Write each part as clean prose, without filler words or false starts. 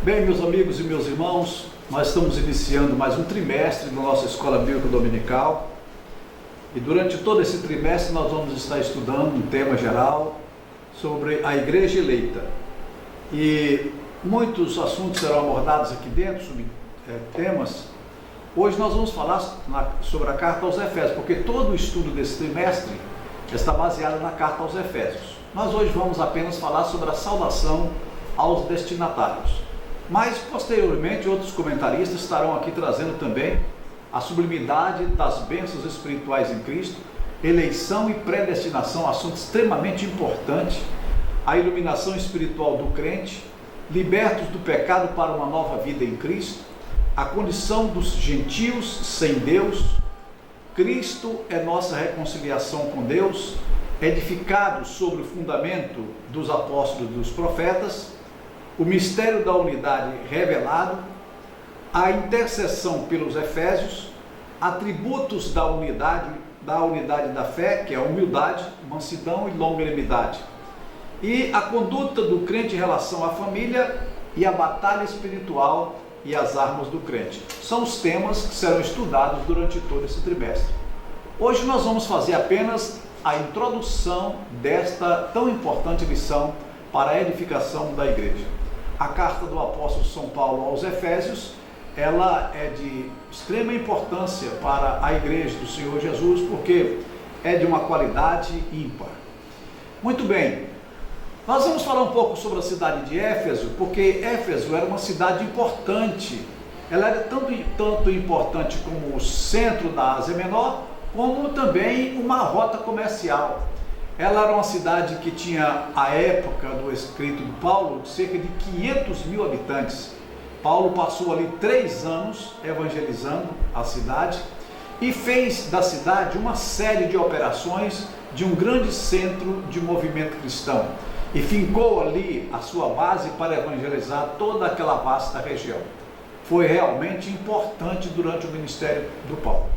Bem, meus amigos e meus irmãos, nós estamos iniciando mais um trimestre da nossa Escola Bíblica Dominical e durante todo esse trimestre nós vamos estar estudando um tema geral sobre a Igreja Eleita. E muitos assuntos serão abordados aqui dentro, sobre temas. Hoje nós vamos falar sobre a Carta aos Efésios, porque todo o estudo desse trimestre está baseado na Carta aos Efésios. Mas hoje vamos apenas falar sobre a saudação aos destinatários. Mas, posteriormente, outros comentaristas estarão aqui trazendo também a sublimidade das bênçãos espirituais em Cristo, eleição e predestinação, assunto extremamente importante, a iluminação espiritual do crente, libertos do pecado para uma nova vida em Cristo, a condição dos gentios sem Deus, Cristo é nossa reconciliação com Deus, edificado sobre o fundamento dos apóstolos e dos profetas, o mistério da unidade revelado, a intercessão pelos Efésios, atributos da unidade da fé, que é a humildade, mansidão e longanimidade, e a conduta do crente em relação à família e a batalha espiritual e as armas do crente. São os temas que serão estudados durante todo esse trimestre. Hoje nós vamos fazer apenas a introdução desta tão importante lição para a edificação da igreja. A carta do apóstolo São Paulo aos Efésios, ela é de extrema importância para a igreja do Senhor Jesus, porque é de uma qualidade ímpar. Muito bem, nós vamos falar um pouco sobre a cidade de Éfeso, porque Éfeso era uma cidade importante. Ela era tanto importante como o centro da Ásia Menor, como também uma rota comercial. Ela era uma cidade que tinha, à época do escrito de Paulo, cerca de 500 mil habitantes. Paulo passou ali 3 anos evangelizando a cidade e fez da cidade uma série de operações de um grande centro de movimento cristão. E fincou ali a sua base para evangelizar toda aquela vasta região. Foi realmente importante durante o ministério do Paulo.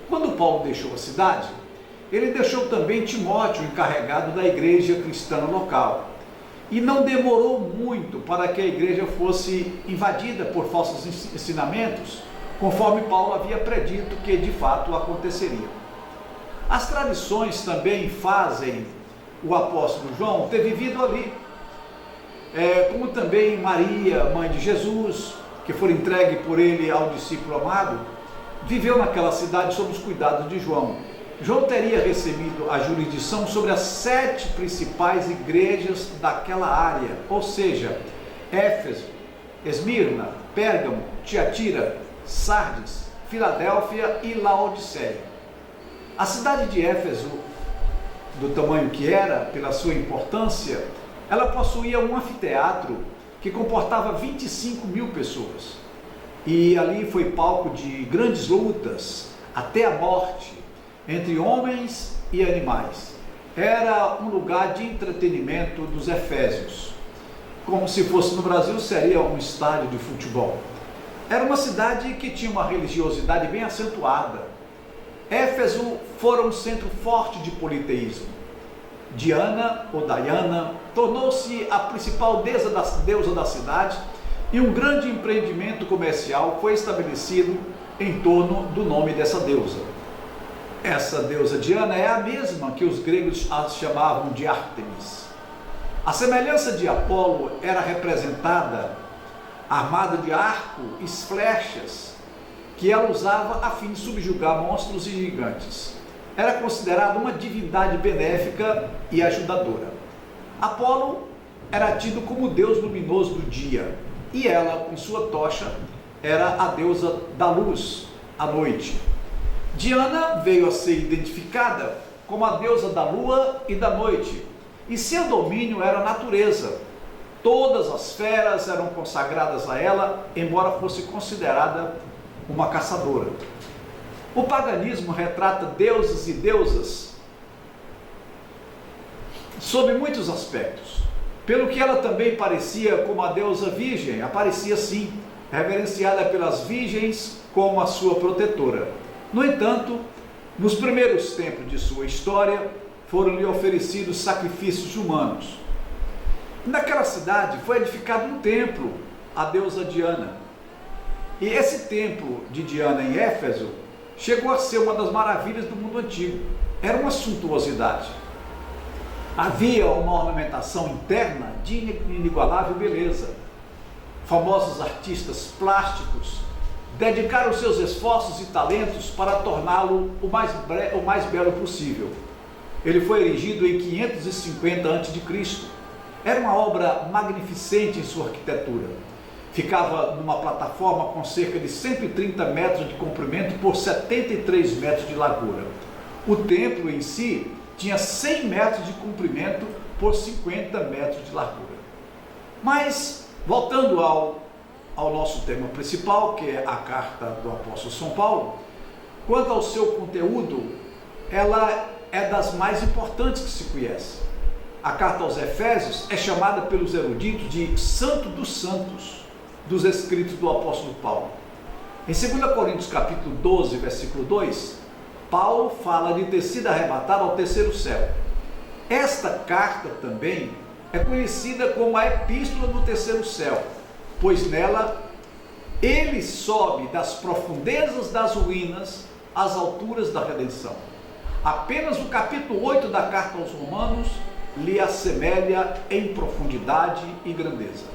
Quando Paulo deixou a cidade, ele deixou também Timóteo encarregado da igreja cristã local. E não demorou muito para que a igreja fosse invadida por falsos ensinamentos, conforme Paulo havia predito que de fato aconteceria. As tradições também fazem o apóstolo João ter vivido ali, como também Maria, mãe de Jesus, que foi entregue por ele ao discípulo amado, viveu naquela cidade sob os cuidados de João. João teria recebido a jurisdição sobre as 7 principais igrejas daquela área, ou seja, Éfeso, Esmirna, Pérgamo, Tiatira, Sardes, Filadélfia e Laodiceia. A cidade de Éfeso, do tamanho que era, pela sua importância, ela possuía um anfiteatro que comportava 25 mil pessoas. E ali foi palco de grandes lutas, até a morte, entre homens e animais. Era um lugar de entretenimento dos efésios. Como se fosse no Brasil, seria um estádio de futebol. Era uma cidade que tinha uma religiosidade bem acentuada. Éfeso fora um centro forte de politeísmo. Diana, ou Diana, tornou-se a principal deusa da cidade e um grande empreendimento comercial foi estabelecido em torno do nome dessa deusa. Essa deusa Diana é a mesma que os gregos a chamavam de Ártemis. A semelhança de Apolo era representada armada de arco e flechas que ela usava a fim de subjugar monstros e gigantes. Era considerada uma divindade benéfica e ajudadora. Apolo era tido como deus luminoso do dia e ela, com sua tocha, era a deusa da luz à noite. Diana veio a ser identificada como a deusa da lua e da noite, e seu domínio era a natureza. Todas as feras eram consagradas a ela, embora fosse considerada uma caçadora. O paganismo retrata deuses e deusas sob muitos aspectos. Pelo que ela também parecia como a deusa virgem, aparecia sim, reverenciada pelas virgens como a sua protetora. No entanto, nos primeiros tempos de sua história, foram-lhe oferecidos sacrifícios humanos. Naquela cidade foi edificado um templo a deusa Diana. E esse templo de Diana em Éfeso chegou a ser uma das maravilhas do mundo antigo. Era uma suntuosidade. Havia uma ornamentação interna de inigualável beleza. Famosos artistas plásticos dedicaram seus esforços e talentos para torná-lo o mais belo possível. Ele foi erigido em 550 a.C. Era uma obra magnificente em sua arquitetura. Ficava numa plataforma com cerca de 130 metros de comprimento por 73 metros de largura. O templo em si tinha 100 metros de comprimento por 50 metros de largura. Mas, voltando ao nosso tema principal, que é a carta do apóstolo São Paulo, quanto ao seu conteúdo, ela é das mais importantes que se conhece. A carta aos Efésios é chamada pelos eruditos de Santo dos Santos dos escritos do apóstolo Paulo. Em 2 Coríntios capítulo 12, versículo 2, Paulo fala de ter sido arrebatado ao terceiro céu. Esta carta também é conhecida como a Epístola do Terceiro Céu, pois nela ele sobe das profundezas das ruínas às alturas da redenção. Apenas o capítulo 8 da carta aos Romanos lhe assemelha em profundidade e grandeza.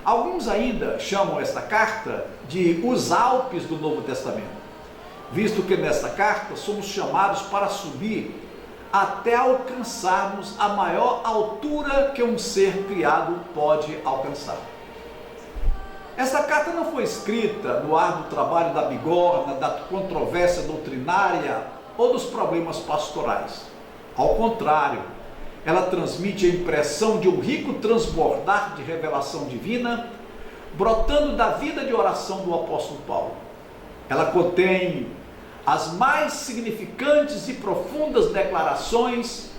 Alguns ainda chamam esta carta de os Alpes do Novo Testamento, visto que nesta carta somos chamados para subir até alcançarmos a maior altura que um ser criado pode alcançar. Esta carta não foi escrita no árduo trabalho da bigorna, da controvérsia doutrinária ou dos problemas pastorais. Ao contrário, ela transmite a impressão de um rico transbordar de revelação divina, brotando da vida de oração do apóstolo Paulo. Ela contém as mais significantes e profundas declarações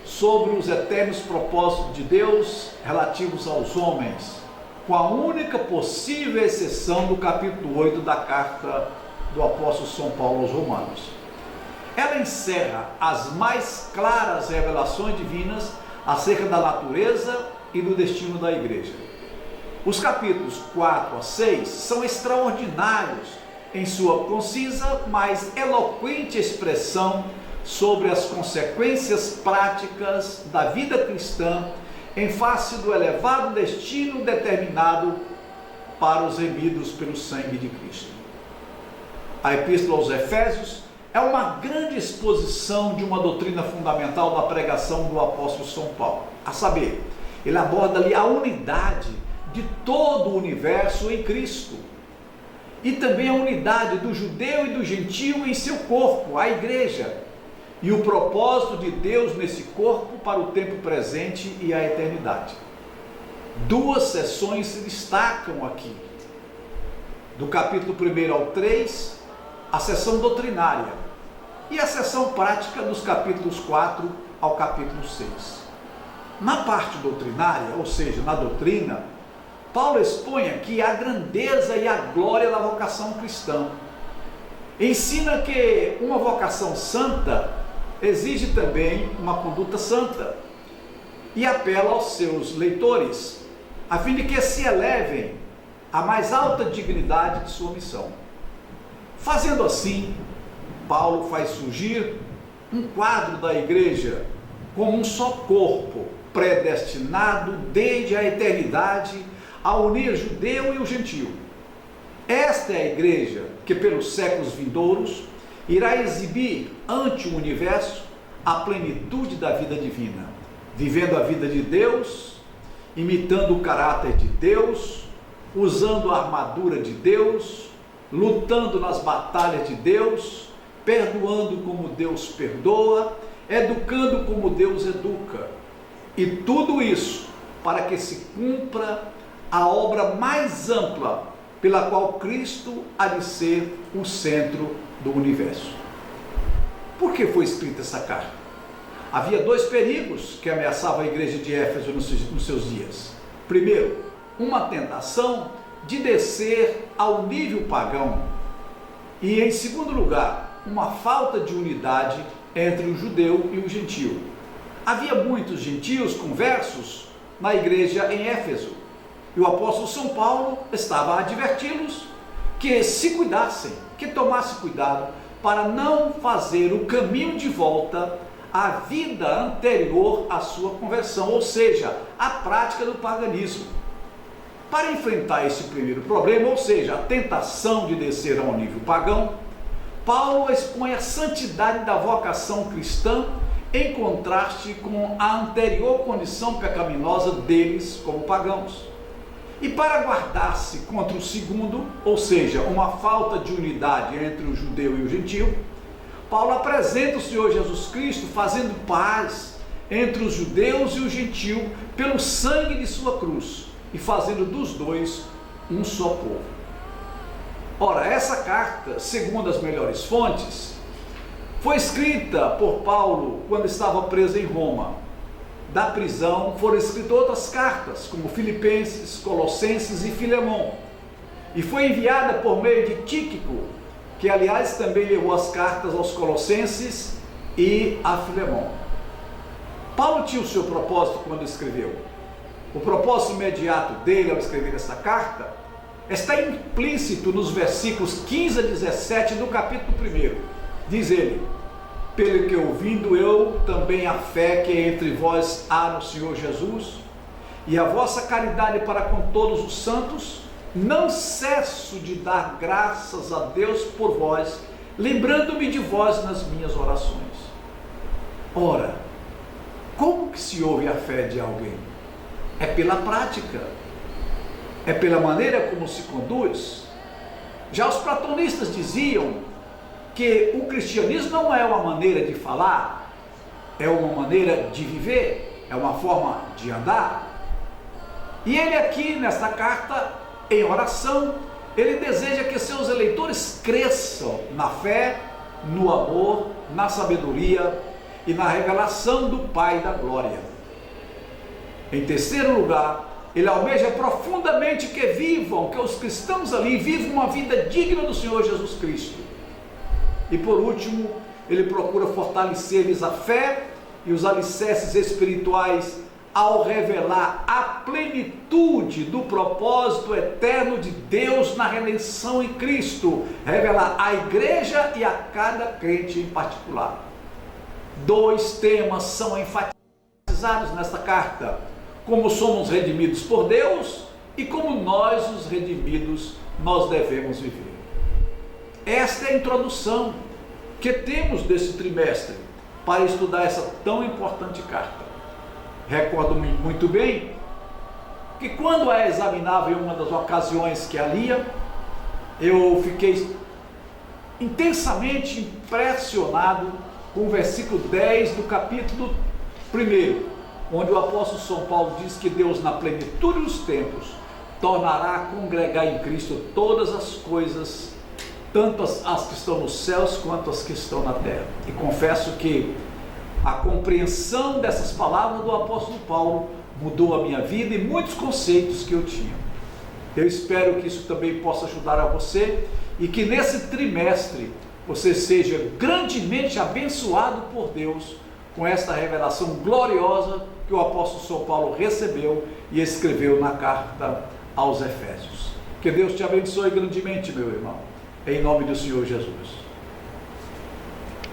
sobre os eternos propósitos de Deus relativos aos homens, com a única possível exceção do capítulo 8 da carta do apóstolo São Paulo aos Romanos. Ela encerra as mais claras revelações divinas acerca da natureza e do destino da igreja. Os capítulos 4 a 6 são extraordinários em sua concisa, mas eloquente expressão sobre as consequências práticas da vida cristã em face do elevado destino determinado para os remidos pelo sangue de Cristo. A Epístola aos Efésios é uma grande exposição de uma doutrina fundamental da pregação do apóstolo São Paulo, a saber, ele aborda ali a unidade de todo o universo em Cristo, e também a unidade do judeu e do gentio em seu corpo, a igreja, e o propósito de Deus nesse corpo para o tempo presente e a eternidade. Duas sessões se destacam aqui, do capítulo 1 ao 3, a sessão doutrinária, e a sessão prática dos capítulos 4 ao capítulo 6. Na parte doutrinária, ou seja, na doutrina, Paulo expõe aqui a grandeza e a glória da vocação cristã. Ensina que uma vocação santa exige também uma conduta santa, e apela aos seus leitores, a fim de que se elevem à mais alta dignidade de sua missão. Fazendo assim, Paulo faz surgir um quadro da igreja como um só corpo, predestinado desde a eternidade a unir o judeu e o gentio. Esta é a igreja que pelos séculos vindouros irá exibir ante o universo a plenitude da vida divina, vivendo a vida de Deus, imitando o caráter de Deus, usando a armadura de Deus, lutando nas batalhas de Deus, perdoando como Deus perdoa, educando como Deus educa. E tudo isso para que se cumpra a obra mais ampla pela qual Cristo há de ser o centro do universo. Por que foi escrita essa carta? Havia dois perigos que ameaçavam a igreja de Éfeso nos seus dias. Primeiro, uma tentação de descer ao nível pagão. E em segundo lugar, uma falta de unidade entre o judeu e o gentio. Havia muitos gentios conversos na igreja em Éfeso. E o apóstolo São Paulo estava a adverti-los que se cuidassem, que tomassem cuidado para não fazer o caminho de volta à vida anterior à sua conversão, ou seja, à prática do paganismo. Para enfrentar esse primeiro problema, ou seja, a tentação de descer ao nível pagão, Paulo expõe a santidade da vocação cristã em contraste com a anterior condição pecaminosa deles como pagãos. E para guardar-se contra o segundo, ou seja, uma falta de unidade entre o judeu e o gentio, Paulo apresenta o Senhor Jesus Cristo fazendo paz entre os judeus e o gentio pelo sangue de sua cruz e fazendo dos dois um só povo. Ora, essa carta, segundo as melhores fontes, foi escrita por Paulo quando estava preso em Roma. Da prisão foram escritas outras cartas, como Filipenses, Colossenses e Filemão, e foi enviada por meio de Tíquico, que aliás também levou as cartas aos Colossenses e a Filemão. Paulo tinha o seu propósito quando escreveu. O propósito imediato dele ao escrever essa carta está implícito nos versículos 15 a 17 do capítulo 1. Diz ele: pelo que ouvindo eu também a fé que entre vós há no Senhor Jesus, e a vossa caridade para com todos os santos, não cesso de dar graças a Deus por vós, lembrando-me de vós nas minhas orações. Ora, como que se ouve a fé de alguém? É pela prática, é pela maneira como se conduz. Já os platonistas diziam que o cristianismo não é uma maneira de falar, é uma maneira de viver, é uma forma de andar. E ele aqui nesta carta, em oração, ele deseja que seus eleitores cresçam na fé, no amor, na sabedoria e na revelação do Pai da glória. Em terceiro lugar, ele almeja profundamente que os cristãos ali vivam uma vida digna do Senhor Jesus Cristo. E por último, ele procura fortalecer-lhes a fé e os alicerces espirituais ao revelar a plenitude do propósito eterno de Deus na redenção em Cristo, revelar à igreja e a cada crente em particular. Dois temas são enfatizados nesta carta: como somos redimidos por Deus e como nós, os redimidos, nós devemos viver. Esta é a introdução que temos desse trimestre para estudar essa tão importante carta. Recordo-me muito bem que quando a examinava em uma das ocasiões que a lia, eu fiquei intensamente impressionado com o versículo 10 do capítulo 1, onde o apóstolo São Paulo diz que Deus, na plenitude dos tempos, tornará a congregar em Cristo todas as coisas, tanto as que estão nos céus quanto as que estão na terra. E confesso que a compreensão dessas palavras do apóstolo Paulo mudou a minha vida e muitos conceitos que eu tinha. Eu espero que isso também possa ajudar a você e que nesse trimestre você seja grandemente abençoado por Deus com esta revelação gloriosa que o apóstolo São Paulo recebeu e escreveu na carta aos Efésios. Que Deus te abençoe grandemente, meu irmão, em nome do Senhor Jesus.